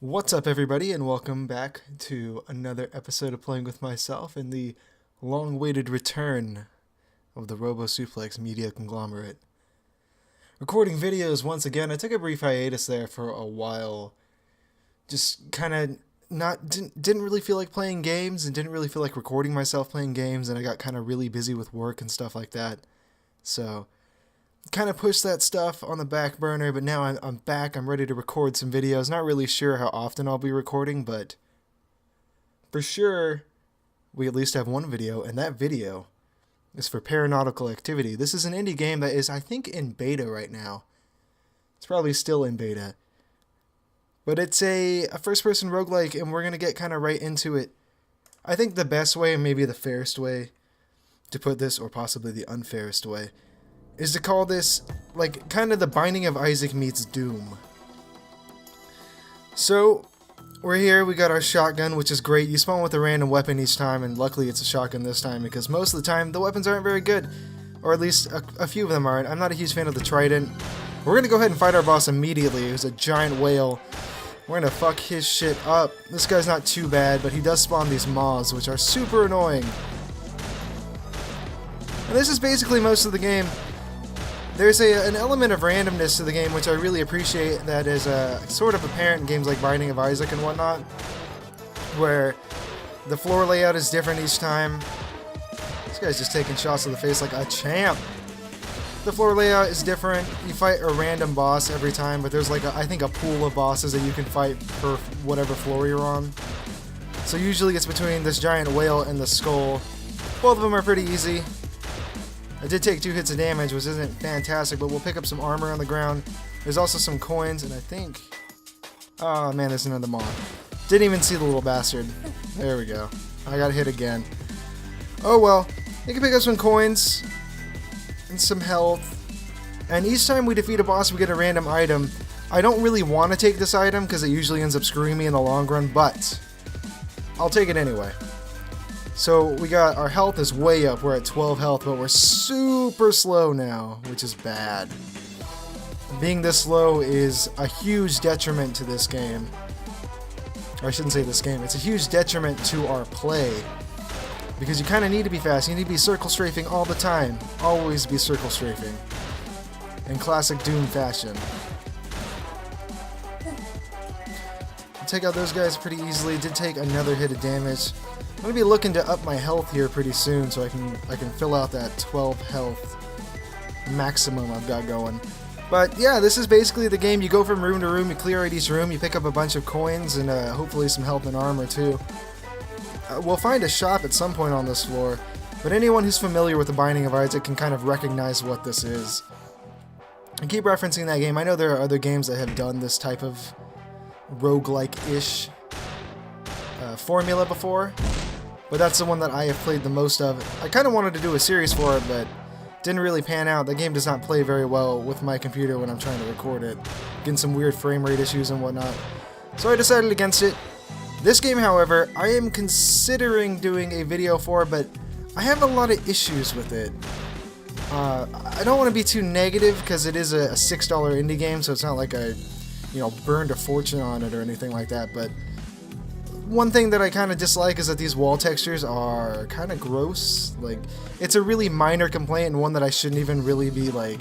What's up, everybody, and welcome back to another episode of Playing with Myself in the long-awaited return of the Robo Suplex Media Conglomerate. Recording videos once again. I took a brief hiatus there for a while. Just kind of didn't really feel like playing games and didn't really feel like recording myself playing games, and I got kind of really busy with work and stuff like that. So kind of pushed that stuff on the back burner, but now I'm back. I'm ready to record some videos. Not really sure how often I'll be recording, but for sure we at least have one video, and that video is for Paranautical Activity. This is an indie game that is, I think, in beta right now. It's probably still in beta. But it's a first-person roguelike, and we're going to get kind of right into it. I think the best way, and maybe the fairest way to put this, or possibly the unfairest way, is to call this, like, kind of the Binding of Isaac meets Doom. So, we're here, we got our shotgun, which is great. You spawn with a random weapon each time, and luckily it's a shotgun this time, because most of the time, the weapons aren't very good. Or at least, a few of them aren't. I'm not a huge fan of the trident. We're gonna go ahead and fight our boss immediately, who's a giant whale. We're gonna fuck his shit up. This guy's not too bad, but he does spawn these moths, which are super annoying. And this is basically most of the game. There's an element of randomness to the game, which I really appreciate, that is sort of apparent in games like Binding of Isaac and whatnot, where the floor layout is different each time. This guy's just taking shots to the face like a champ. The floor layout is different. You fight a random boss every time, but there's like, I think, a pool of bosses that you can fight per whatever floor you're on. So usually it's between this giant whale and the skull. Both of them are pretty easy. I did take 2 hits of damage, which isn't fantastic, but we'll pick up some armor on the ground. There's also some coins, and I think... Oh man, there's another moth. Didn't even see the little bastard. There we go. I got hit again. Oh well. You can pick up some coins and some health. And each time we defeat a boss, we get a random item. I don't really want to take this item, because it usually ends up screwing me in the long run, but I'll take it anyway. So we got, our health is way up, we're at 12 health, but we're super slow now, which is bad. Being this slow is a huge detriment to this game. Or I shouldn't say this game, it's a huge detriment to our play. Because you kind of need to be fast, you need to be circle strafing all the time. Always be circle strafing. In classic Doom fashion. Take out those guys pretty easily, did take another hit of damage. I'm going to be looking to up my health here pretty soon so I can fill out that 12 health maximum I've got going. But yeah, this is basically the game. You go from room to room, you clear out each room, you pick up a bunch of coins and hopefully some health and armor too. We'll find a shop at some point on this floor, but anyone who's familiar with the Binding of Isaac can kind of recognize what this is. I keep referencing that game. I know there are other games that have done this type of roguelike-ish formula before, but that's the one that I have played the most of. I kind of wanted to do a series for it, but didn't really pan out. The game does not play very well with my computer when I'm trying to record it. Getting some weird frame rate issues and whatnot. So I decided against it. This game, however, I am considering doing a video for, but I have a lot of issues with it. I don't want to be too negative, because it is a $6 indie game, so it's not like I, burned a fortune on it or anything like that, but one thing that I kind of dislike is that these wall textures are kind of gross. Like, it's a really minor complaint, and one that I shouldn't even really be, like,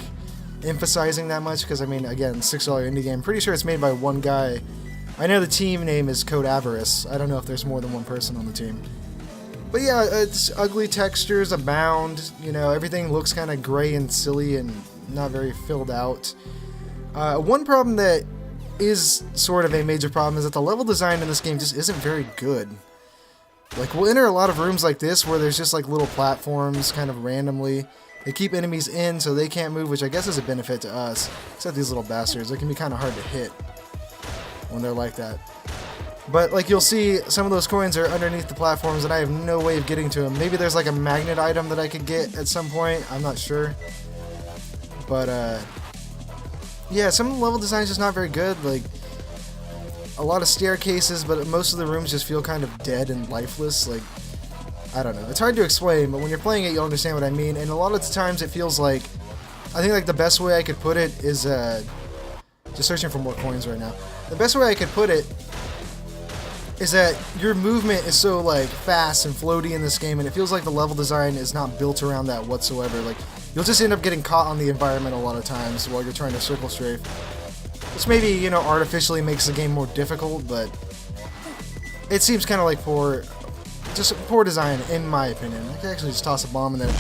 emphasizing that much, because, I mean, again, $6 indie game. Pretty sure it's made by one guy. I know the team name is Code Avarice. I don't know if there's more than one person on the team. But yeah, it's ugly textures abound. Everything looks kind of gray and silly and not very filled out. One problem that is sort of a major problem is that the level design in this game just isn't very good. Like, we'll enter a lot of rooms like this where there's just like little platforms kind of randomly. They keep enemies in so they can't move, which I guess is a benefit to us. Except these little bastards. They can be kind of hard to hit when they're like that. But like, you'll see some of those coins are underneath the platforms and I have no way of getting to them. Maybe there's like a magnet item that I could get at some point. I'm not sure. But yeah, some of the level design is just not very good. Like, a lot of staircases, but most of the rooms just feel kind of dead and lifeless. Like, I don't know. It's hard to explain, but when you're playing it, you'll understand what I mean. And a lot of the times it feels like, I think like the best way I could put it is, just searching for more coins right now. The best way I could put it is that your movement is so like fast and floaty in this game, and it feels like the level design is not built around that whatsoever. Like, you'll just end up getting caught on the environment a lot of times while you're trying to circle strafe, which maybe, you know, artificially makes the game more difficult, but it seems kind of like just poor design in my opinion. I can actually just toss a bomb in there.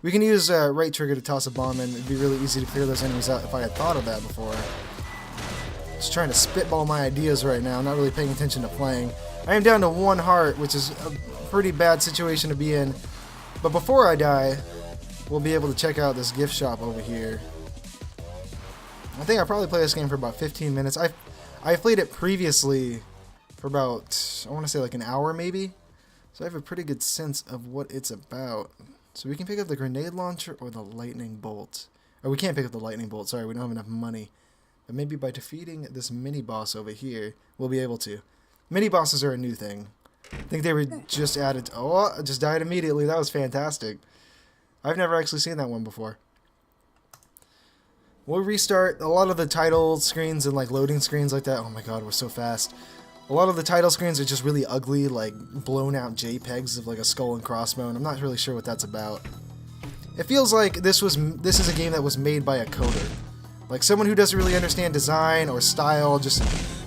We can use right trigger to toss a bomb, and it'd be really easy to clear those enemies out if I had thought of that before. Just trying to spitball my ideas right now, not really paying attention to playing. I am down to 1 heart, which is a pretty bad situation to be in. But before I die, we'll be able to check out this gift shop over here. I think I probably played this game for about 15 minutes. I played it previously for about, I want to say like an hour maybe. So I have a pretty good sense of what it's about. So we can pick up the grenade launcher or the lightning bolt. Or we can't pick up the lightning bolt, sorry, we don't have enough money. But maybe by defeating this mini-boss over here, we'll be able to. Mini-bosses are a new thing. I think they were just added. Oh, I just died immediately. That was fantastic. I've never actually seen that one before. We'll restart a lot of the title screens and like loading screens like that. Oh my god, we're so fast. A lot of the title screens are just really ugly, like blown out JPEGs of like a skull and crossbone. I'm not really sure what that's about. It feels like this is a game that was made by a coder. Like someone who doesn't really understand design or style, just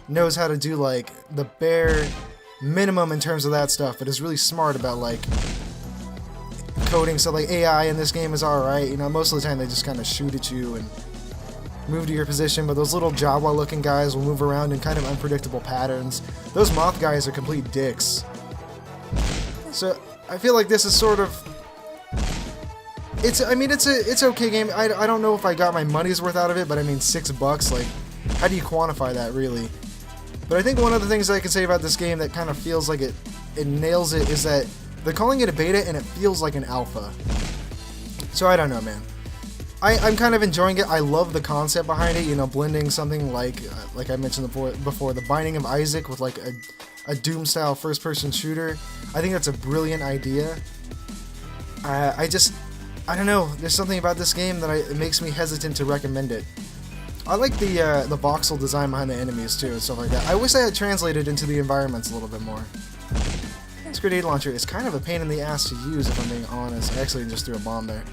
knows how to do like the bare minimum in terms of that stuff, but is really smart about like coding. So like AI in this game is alright, you know, most of the time they just kind of shoot at you and move to your position, but those little Jawa looking guys will move around in kind of unpredictable patterns. Those moth guys are complete dicks. So I feel like this is sort of, it's okay game. I don't know if I got my money's worth out of it, but I mean $6, like, how do you quantify that really? But I think one of the things I can say about this game that kind of feels like it nails it is that they're calling it a beta and it feels like an alpha. So I don't know, man. I'm kind of enjoying it. I love the concept behind it, you know, blending something like I mentioned before, the Binding of Isaac with like a Doom-style first-person shooter. I think that's a brilliant idea. I don't know, there's something about this game that it makes me hesitant to recommend it. I like the voxel design behind the enemies too and stuff like that. I wish I had translated into the environments a little bit more. This grenade launcher is kind of a pain in the ass to use if I'm being honest. I actually just threw a bomb there.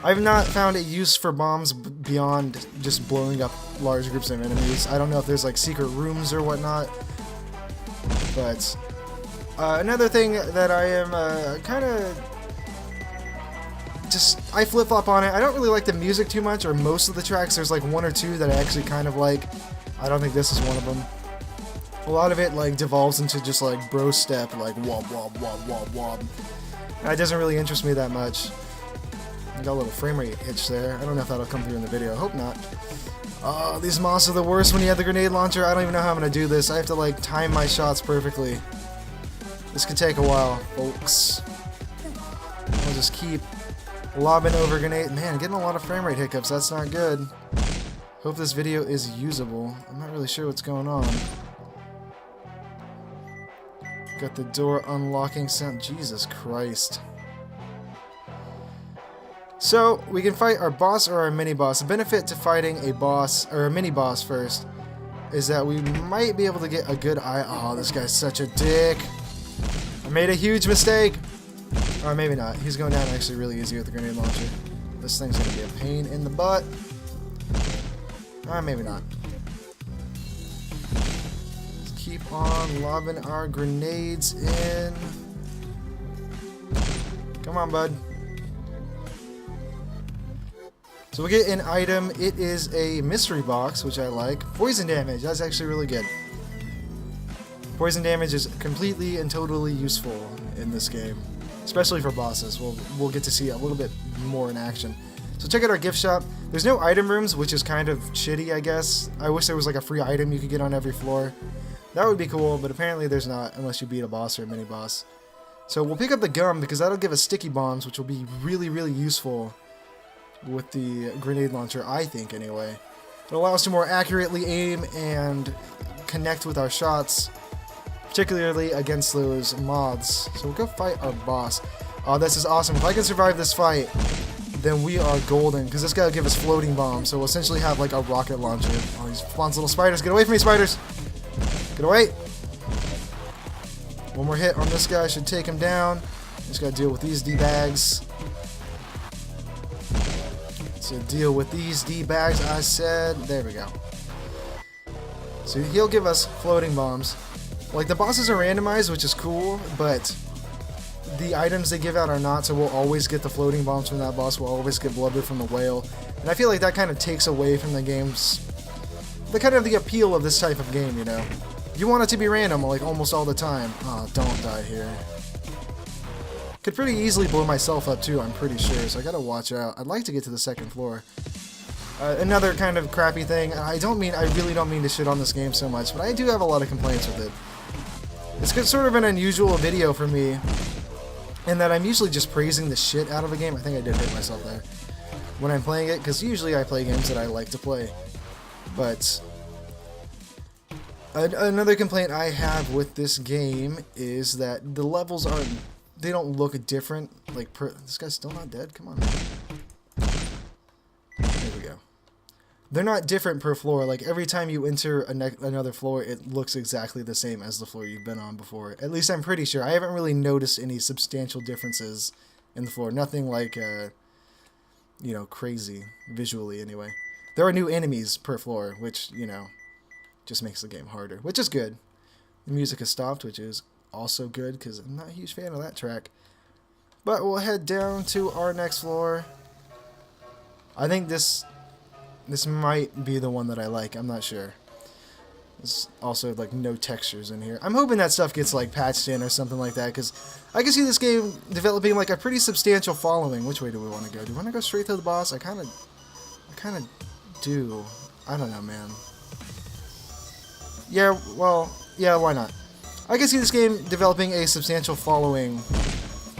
I've not found it used for bombs beyond just blowing up large groups of enemies. I don't know if there's like secret rooms or whatnot. But another thing that I am kind of I flip-flop on it. I don't really like the music too much, or most of the tracks. There's like 1 or 2 that I actually kind of like. I don't think this is one of them. A lot of it like devolves into just like bro step, like wob wob wob wob wob. That doesn't really interest me that much. I got a little frame rate hitch there. I don't know if that'll come through in the video. I hope not. Oh, these moths are the worst when you have the grenade launcher. I don't even know how I'm going to do this. I have to like time my shots perfectly. This could take a while, folks. I'll just keep lobbing over grenade. Man, getting a lot of frame rate hiccups. That's not good. Hope this video is usable. I'm not really sure what's going on. Got the door unlocking sound. Jesus Christ. So, we can fight our boss or our mini-boss. The benefit to fighting a boss, or a mini-boss first, is that we might be able to get a good eye. Oh, this guy's such a dick. I made a huge mistake. Or maybe not. He's going down actually really easy with the grenade launcher. This thing's going to be a pain in the butt. Or maybe not. Let's keep on lobbing our grenades in. Come on, bud. So we get an item. It is a mystery box, which I like. Poison damage. That's actually really good. Poison damage is completely and totally useful in this game, especially for bosses. We'll get to see a little bit more in action. So check out our gift shop. There's no item rooms, which is kind of shitty, I guess. I wish there was like a free item you could get on every floor. That would be cool, but apparently there's not, unless you beat a boss or a mini boss. So we'll pick up the gum because that'll give us sticky bombs, which will be really, really useful with the grenade launcher, I think, anyway. It'll allow us to more accurately aim and connect with our shots, particularly against those moths. So we'll go fight our boss. Oh, this is awesome. If I can survive this fight, then we are golden, because this guy will give us floating bombs, so we'll essentially have like a rocket launcher. Oh, these fun little spiders. Get away from me, spiders! Get away! One more hit on this guy should take him down. Just gotta deal with these D-bags. So deal with these D-bags, I said. There we go. So he'll give us floating bombs. Like, the bosses are randomized, which is cool, but the items they give out are not, so we'll always get the floating bombs from that boss. We'll always get blubber from the whale. And I feel like that kind of takes away from the game's... the appeal of this type of game, you know? You want it to be random, like, almost all the time. Oh, don't die here. Could pretty easily blow myself up, too, I'm pretty sure, so I gotta watch out. I'd like to get to the second floor. Another kind of crappy thing, I really don't mean to shit on this game so much, but I do have a lot of complaints with it. It's sort of an unusual video for me, in that I'm usually just praising the shit out of a game. I think I did hurt myself there when I'm playing it, because usually I play games that I like to play. But another complaint I have with this game is that the levels they don't look different. Like, this guy's still not dead? Come on, man. There we go. They're not different per floor. Like, every time you enter another floor, it looks exactly the same as the floor you've been on before. At least I'm pretty sure. I haven't really noticed any substantial differences in the floor. Nothing like, you know, crazy visually anyway. There are new enemies per floor, which, you know, just makes the game harder, which is good. The music has stopped, which is also good, because I'm not a huge fan of that track. But we'll head down to our next floor. I think this might be the one that I like. I'm not sure. There's also, like, no textures in here. I'm hoping that stuff gets, like, patched in or something like that, because I can see this game developing, like, a pretty substantial following. Which way do we want to go? Do we want to go straight to the boss? I kind of do. I don't know, man. Yeah, well, yeah, why not? I can see this game developing a substantial following.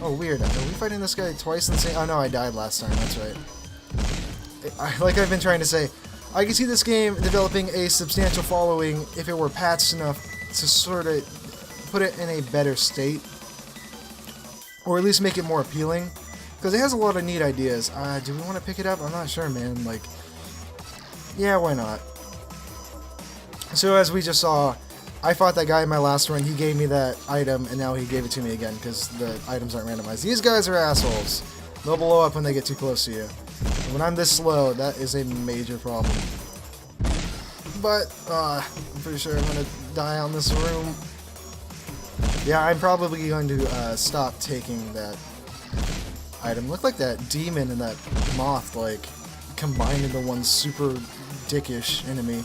Oh, weird. Are we fighting this guy twice in the same... Oh, no, I died last time. That's right. Like I've been trying to say, I can see this game developing a substantial following if it were patched enough to sort of put it in a better state. Or at least make it more appealing. Because it has a lot of neat ideas. Do we want to pick it up? I'm not sure, man. Like, yeah, why not? So as we just saw, I fought that guy in my last run. He gave me that item, and now he gave it to me again because the items aren't randomized. These guys are assholes. They'll blow up when they get too close to you. And when I'm this slow, that is a major problem. But, I'm pretty sure I'm going to die on this room. Yeah, I'm probably going to stop taking that item. Look like that demon and that moth, like, combined into one super dickish enemy.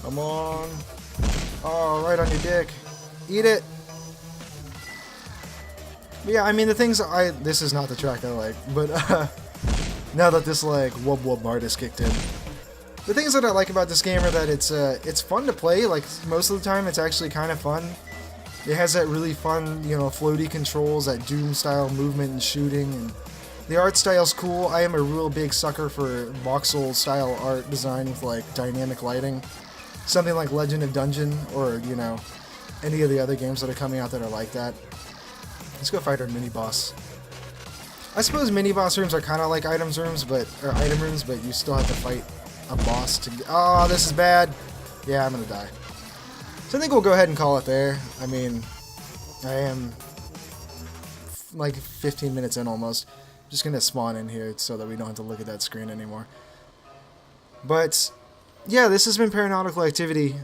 Come on. Oh, right on your dick. Eat it. But yeah, I mean, the things this is not the track I like, but now that this, like, wub wub art is kicked in. The things that I like about this game are that it's fun to play. Like, most of the time it's actually kind of fun. It has that really fun, you know, floaty controls, that Doom-style movement and shooting, and the art style's cool. I am a real big sucker for voxel-style art design with, like, dynamic lighting. Something like Legend of Dungeon, or, you know, any of the other games that are coming out that are like that. Let's go fight our mini-boss. I suppose mini-boss rooms are kind of like item rooms, but you still have to fight a boss to... Oh, this is bad. Yeah, I'm gonna die. So I think we'll go ahead and call it there. I mean, I am like 15 minutes in almost. I'm just gonna spawn in here so that we don't have to look at that screen anymore. But yeah, this has been Paranautical Activity.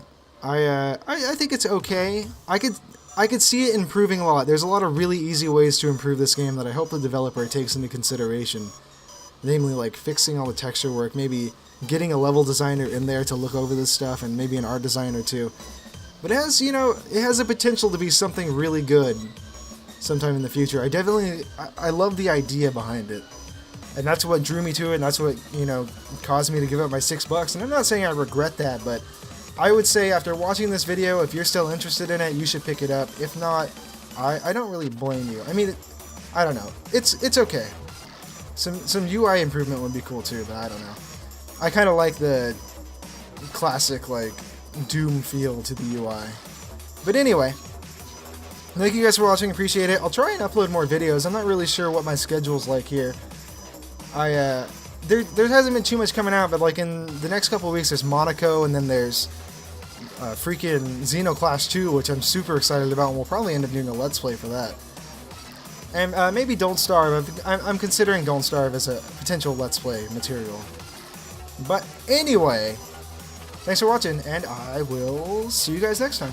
I think it's okay. I could see it improving a lot. There's a lot of really easy ways to improve this game that I hope the developer takes into consideration. Namely, like, fixing all the texture work, maybe getting a level designer in there to look over this stuff, and maybe an art designer too. But it has, you know, it has the potential to be something really good sometime in the future. I love the idea behind it. And that's what drew me to it, and that's what, you know, caused me to give up my $6. And I'm not saying I regret that, but I would say after watching this video, if you're still interested in it, you should pick it up. If not, I don't really blame you. I mean, I don't know. It's okay. Some UI improvement would be cool too, but I don't know. I kind of like the classic, like, Doom feel to the UI. But anyway, thank you guys for watching. Appreciate it. I'll try and upload more videos. I'm not really sure what my schedule's like here. There hasn't been too much coming out, but like in the next couple of weeks there's Monaco, and then there's freaking Xeno Clash 2, which I'm super excited about, and we'll probably end up doing a Let's Play for that. And maybe Don't Starve. I'm considering Don't Starve as a potential Let's Play material. But anyway, thanks for watching, and I will see you guys next time.